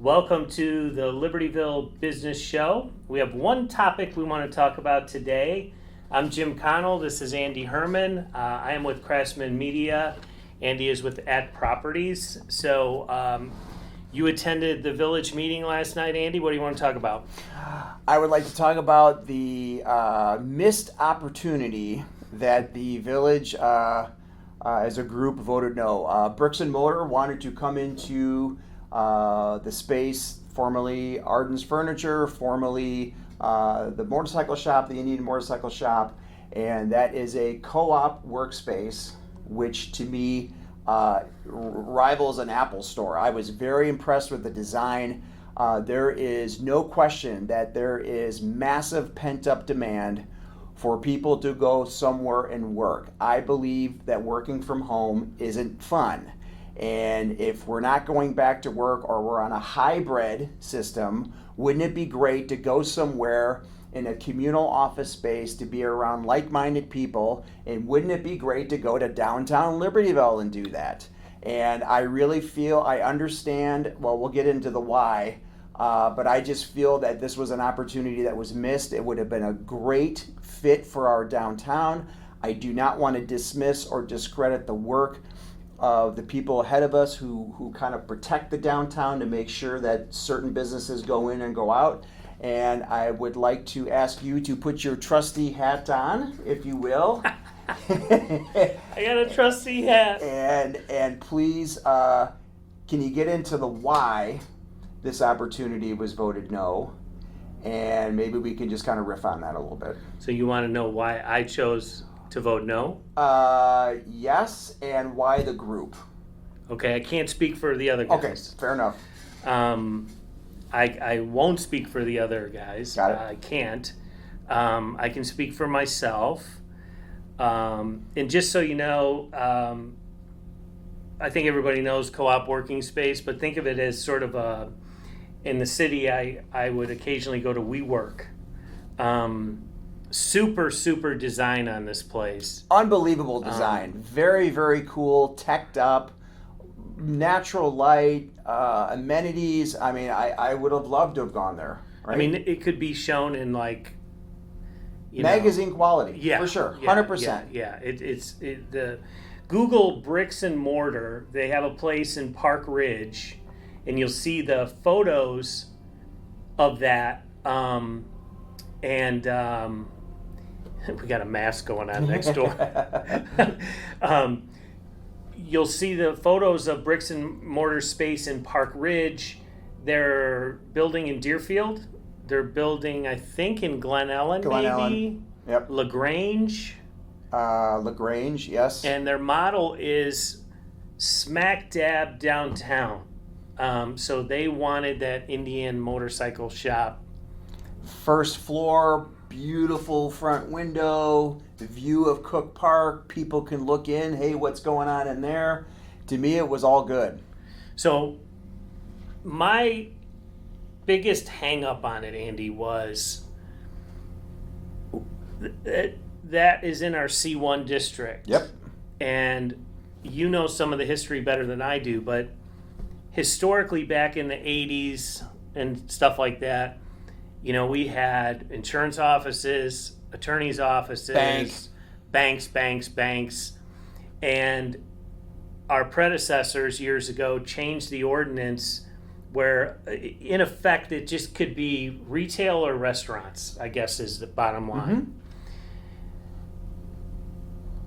Welcome to the Libertyville Business Show. We have one topic we want to talk about today. I'm Jim Connell. This is Andy Herman. I am with Craftsman Media. Andy is with At Properties. So you attended the village meeting last night, Andy. What do you want to talk about? I would like to talk about the missed opportunity that the village as a group voted no. Bricks and Mortar wanted to come into the space, formerly Arden's Furniture, formerly the motorcycle shop, the Indian Motorcycle Shop, and that is a co-op workspace, which to me rivals an Apple store. I was very impressed with the design. There is no question that there is massive pent-up demand for people to go somewhere and work. I believe that working from home isn't fun. And if we're not going back to work or we're on a hybrid system, wouldn't it be great to go somewhere in a communal office space to be around like-minded people? And wouldn't it be great to go to downtown Libertyville and do that? And I really feel, I understand, well, we'll get into the why, but I just feel that this was an opportunity that was missed. It would have been a great fit for our downtown. I do not want to dismiss or discredit the work of the people ahead of us who kind of protect the downtown to make sure that certain businesses go in and go out. And I would like to ask you to put your trusty hat on, if you will. I got a trusty hat. And please, can you get into the why this opportunity was voted no? And maybe we can just kind of riff on that a little bit. So you want to know why I chose to vote no? Yes, and why the group? Okay, I can't speak for the other guys. Okay, fair enough. I won't speak for the other guys. Got it. I can't. I can speak for myself. And just so you know, I think everybody knows co-op working space, but think of it as sort of a, in the city, I would occasionally go to WeWork. Super design on this place. Unbelievable design. Very, very cool, teched up, natural light, amenities. I mean, I would have loved to have gone there. Right? I mean, it could be shown in like, magazine quality. Yeah, for sure. Yeah, 100%. Yeah. It's the Google Bricks and Mortar. They have a place in Park Ridge, and you'll see the photos of that. We got a mask going on next door. You'll see the photos of Bricks and Mortar space in Park Ridge. They're building in Deerfield. They're building, I think, in Glen Ellen, maybe. Ellen. Yep. LaGrange. LaGrange, yes. And their model is smack dab downtown. So they wanted that Indian motorcycle shop. First floor, beautiful front window, the view of Cook Park. People can look in. Hey, what's going on in there? To me, it was all good. So my biggest hang up on it, Andy, was that is in our C1 district. Yep. And you know some of the history better than I do, but historically back in the 80s and stuff like that, we had insurance offices, attorneys' offices, banks, and our predecessors years ago changed the ordinance where, in effect, it just could be retail or restaurants, I guess is the bottom line.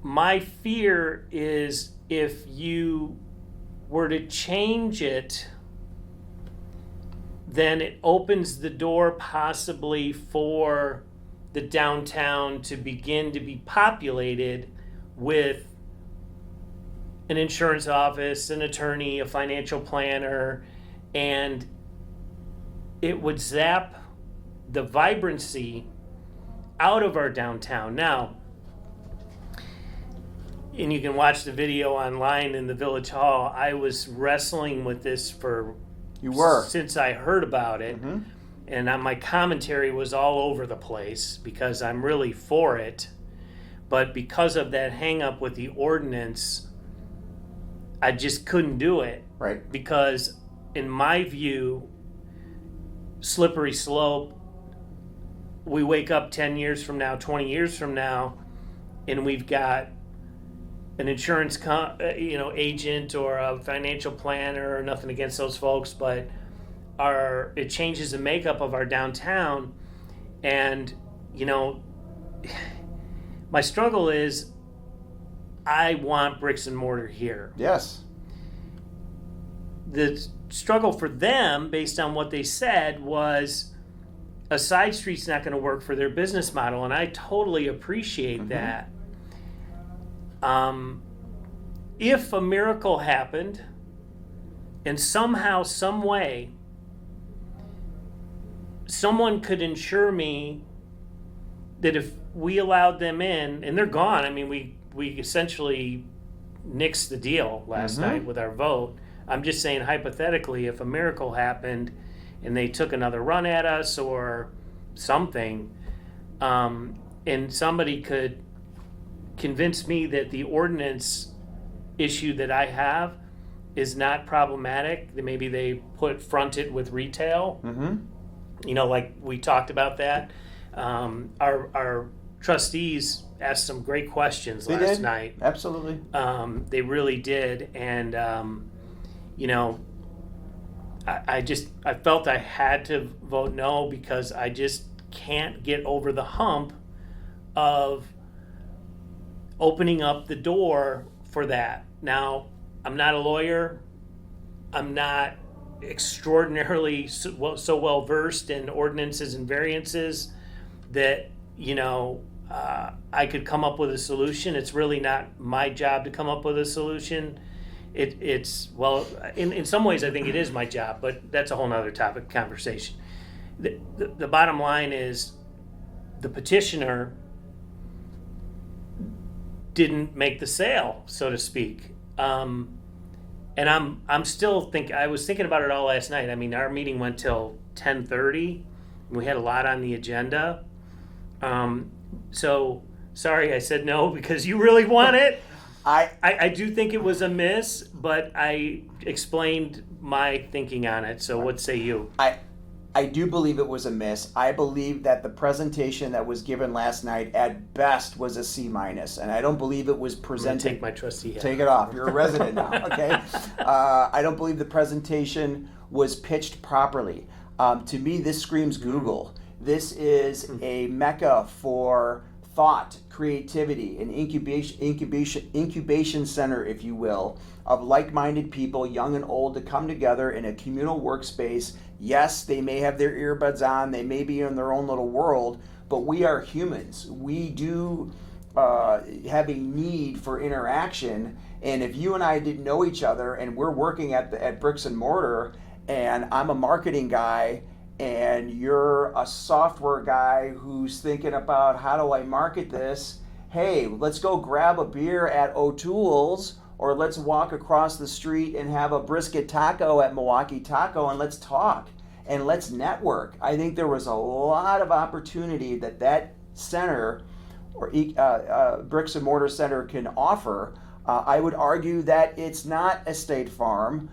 Mm-hmm. My fear is if you were to change it, then it opens the door possibly for the downtown to begin to be populated with an insurance office, an attorney, a financial planner, and it would zap the vibrancy out of our downtown. Now, and you can watch the video online in the Village Hall, I was wrestling with this since I heard about it. Mm-hmm. And my commentary was all over the place because I'm really for it. But because of that hang up with the ordinance, I just couldn't do it. Right. Because in my view, slippery slope. We wake up 10 years from now, 20 years from now, and we've got an insurance agent or a financial planner, nothing against those folks, but it changes the makeup of our downtown. And, my struggle is I want bricks and mortar here. Yes. The struggle for them, based on what they said, was a side street's not going to work for their business model, and I totally appreciate that. If a miracle happened, and somehow, some way, someone could insure me that if we allowed them in, and they're gone, I mean, we essentially nixed the deal last night with our vote. I'm just saying, hypothetically, if a miracle happened and they took another run at us or something, and somebody could convince me that the ordinance issue that I have is not problematic, that maybe they front it with retail, like we talked about that. Our trustees asked some great questions last night. Absolutely. They really did. And, I felt I had to vote no because I just can't get over the hump of opening up the door for that. Now, I'm not a lawyer. I'm not extraordinarily so well versed in ordinances and variances that, I could come up with a solution. It's really not my job to come up with a solution. It's in some ways I think it is my job, but that's a whole nother topic of conversation. The bottom line is the petitioner didn't make the sale, so to speak. And I'm still I was thinking about it all last night. I mean, our meeting went till 10:30. We had a lot on the agenda. So sorry I said no because you really want it. I do think it was a miss, but I explained my thinking on it. So what say you? I do believe it was a miss. I believe that the presentation that was given last night at best was a C-, and I don't believe it was presented. Take my trustee hat. Take it off. You're a resident now, okay? I don't believe the presentation was pitched properly. To me, this screams Google. This is a mecca for thought, creativity, an incubation center, if you will, of like-minded people, young and old, to come together in a communal workspace. Yes, they may have their earbuds on, they may be in their own little world, but we are humans. We do have a need for interaction, and if you and I didn't know each other and we're working at Bricks and Mortar, and I'm a marketing guy, and you're a software guy who's thinking about how do I market this, hey, let's go grab a beer at O'Toole's, or let's walk across the street and have a brisket taco at Milwaukee Taco, and let's talk and let's network. I think there was a lot of opportunity that center or Bricks and Mortar Center can offer. I would argue that it's not a State Farm.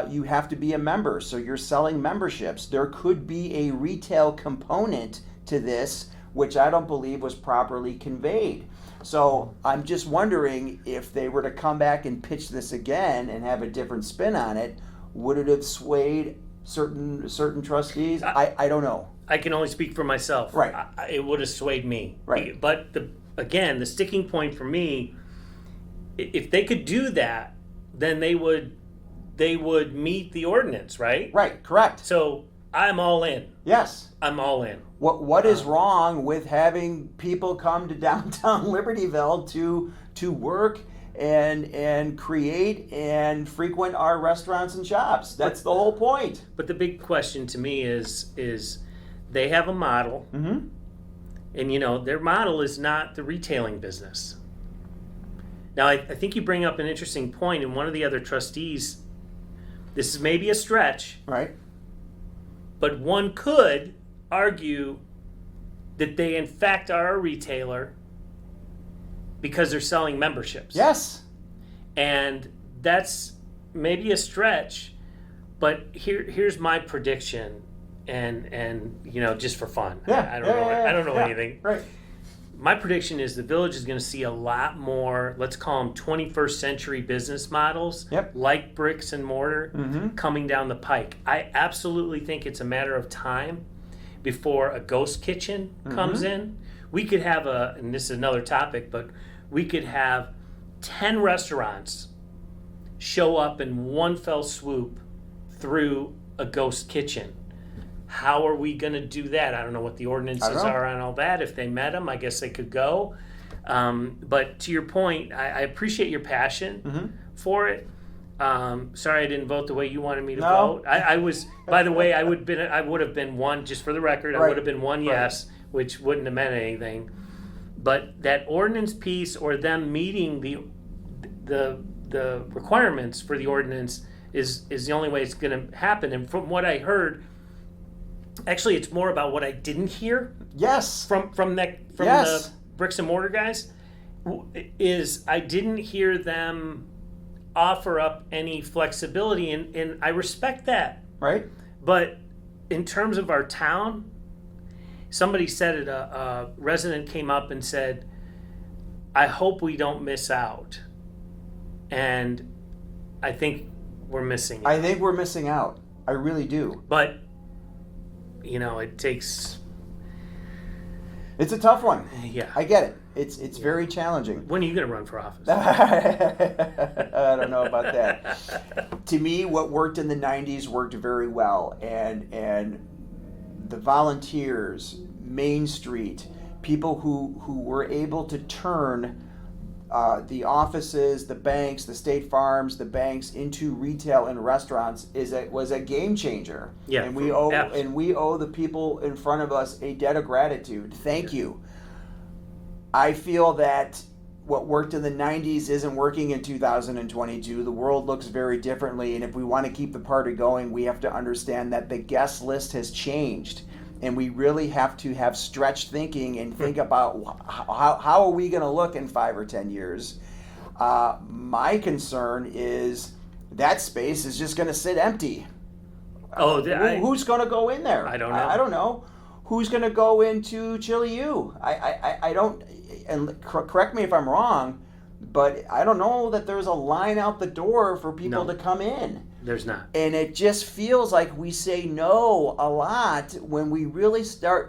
You have to be a member, so you're selling memberships. There could be a retail component to this, which I don't believe was properly conveyed. So I'm just wondering if they were to come back and pitch this again and have a different spin on it, would it have swayed certain trustees? I don't know. I can only speak for myself. Right. It would have swayed me. Right. But the sticking point for me, if they could do that, then they would meet the ordinance, right? Right, correct. So I'm all in. Yes. I'm all in. What is wrong with having people come to downtown Libertyville to work and create and frequent our restaurants and shops? That's the whole point. But the big question to me is they have a model, and their model is not the retailing business. Now, I think you bring up an interesting point, and one of the other trustees, this is maybe a stretch, right? But one could argue that they in fact are a retailer because they're selling memberships. Yes. And that's maybe a stretch, but here's my prediction. and just for fun. Yeah. I don't know. I don't know yeah. anything. Right. My prediction is the village is going to see a lot more, let's call them 21st century business models, Yep. like bricks and mortar, coming down the pike. I absolutely think it's a matter of time before a ghost kitchen comes in. We could have and this is another topic, but we could have 10 restaurants show up in one fell swoop through a ghost kitchen. How are we going to do that? I don't know what the ordinances are on all that. If they met them, I guess they could go. But to your point, I appreciate your passion for it. Sorry I didn't vote the way you wanted me to vote. I was, by the way, I would have been one, just for the record, I would have been one yes, which wouldn't have meant anything. But that ordinance piece, or them meeting the requirements for the ordinance, is the only way it's going to happen. And from what I heard, actually, it's more about what I didn't hear. Yes. From the bricks and mortar guys, is I didn't hear them offer up any flexibility, and I respect that. Right. But in terms of our town, somebody said it. A resident came up and said, "I hope we don't miss out," and I think we're missing out. I think we're missing out. I really do. But it takes. It's a tough one. Yeah. I get it. It's very challenging. When are you going to run for office? I don't know about that. To me, what worked in the 90s worked very well. And the volunteers, Main Street, people who were able to turn the offices, the banks, the state farms, the banks into retail and restaurants was a game changer. Yeah, and we owe the people in front of us a debt of gratitude. Thank you. I feel that what worked in the 90s isn't working in 2022. The world looks very differently, and if we want to keep the party going, we have to understand that the guest list has changed. And we really have to have stretched thinking and think about how are we going to look in 5 or 10 years. My concern is that space is just going to sit empty. Who's going to go in there? I don't know. I don't know. Who's going to go into Chili U? I don't, and correct me if I'm wrong, but I don't know that there's a line out the door for people to come in. There's not. And it just feels like we say no a lot when we really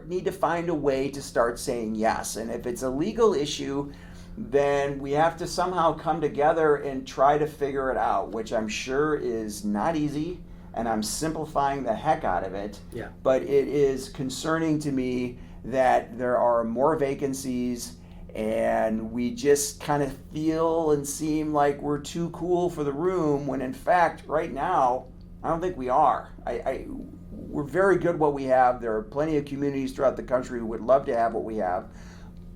need to find a way to start saying yes. And if it's a legal issue, then we have to somehow come together and try to figure it out, which I'm sure is not easy, and I'm simplifying the heck out of it. Yeah. But it is concerning to me that there are more vacancies, and we just kind of feel and seem like we're too cool for the room, when in fact, right now, I don't think we are. We're very good what we have. There are plenty of communities throughout the country who would love to have what we have,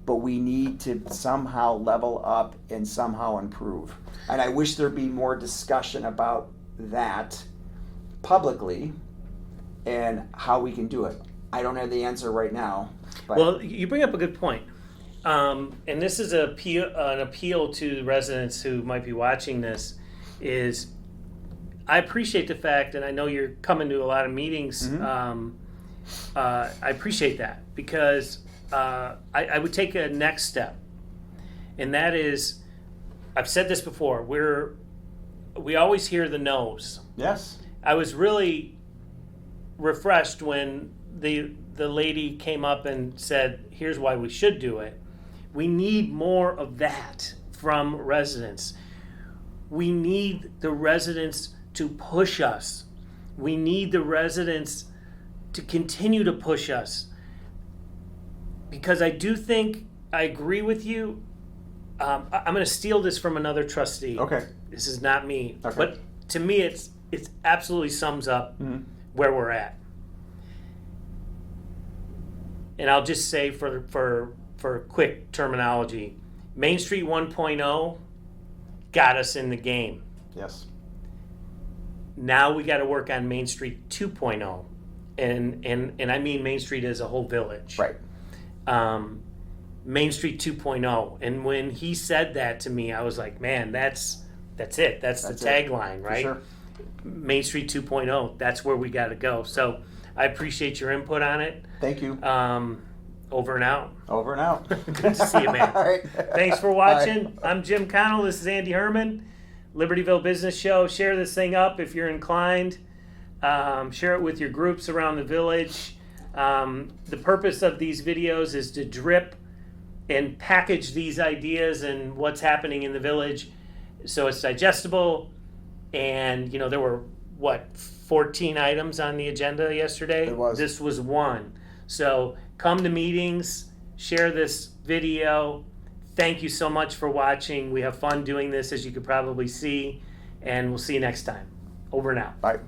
but we need to somehow level up and somehow improve. And I wish there'd be more discussion about that publicly and how we can do it. I don't have the answer right now. But Well, you bring up a good point. And this is an appeal to residents who might be watching this, is I appreciate the fact, and I know you're coming to a lot of meetings, I appreciate that, because I would take a next step, and that is, I've said this before, we always hear the no's. Yes. I was really refreshed when the lady came up and said, here's why we should do it. We need more of that from residents. We need the residents to push us. We need the residents to continue to push us. Because I do think, I agree with you. I'm going to steal this from another trustee. Okay. This is not me. Okay. But to me, it absolutely sums up where we're at. And I'll just say for quick terminology, Main Street 1.0 got us in the game. Yes. Now we got to work on Main Street 2.0, and I mean Main Street as a whole village. Right. Main Street 2.0, and when he said that to me, I was like, man, that's it. That's the tagline, right? For sure. Main Street 2.0. That's where we got to go. So I appreciate your input on it. Thank you. Over and out. Over and out. Good to see you, man. All right. Thanks for watching. I'm Jim Connell. This is Andy Herman, Libertyville Business Show. Share this thing up if you're inclined. Share it with your groups around the village. The purpose of these videos is to drip and package these ideas and what's happening in the village so it's digestible. And, there were, 14 items on the agenda yesterday? It was. This was one. So come to meetings, share this video. Thank you so much for watching. We have fun doing this, as you could probably see, and we'll see you next time. Over and out. Bye.